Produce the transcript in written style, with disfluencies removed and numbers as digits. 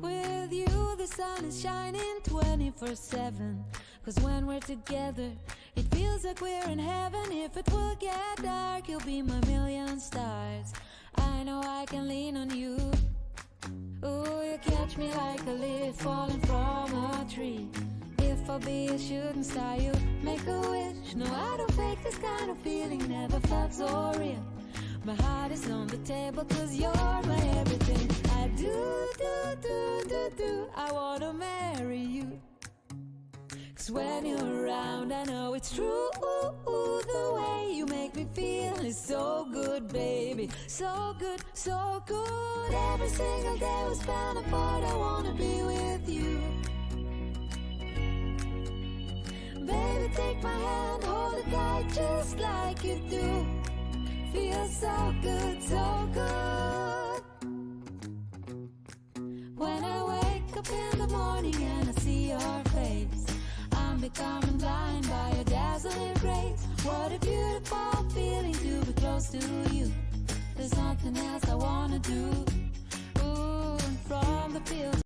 With you the sun is shining 24/7. 'Cause when we're together it feels like we're in heaven. If it will get dark, you'll be my million stars. I know I can lean on you. Ooh, you catch me like a leaf falling from a tree. If I'll be a shooting star, you make a wish. No, I don't fake this kind of feeling, never felt so real. My heart is on the table 'cause you're my everything. I do, I wanna marry you. 'Cause when you're around I know it's true. The way you make me feel is so good, baby. So good, so good. Every single day we spend apart, I wanna be with you. Baby, take my hand, hold it tight just like you do. Feels so good, so good. When I wake up in the morning and I see your face, I'm becoming blind by your dazzling grace. What a beautiful feeling to be close to you. There's nothing else I wanna do. Ooh, and from the field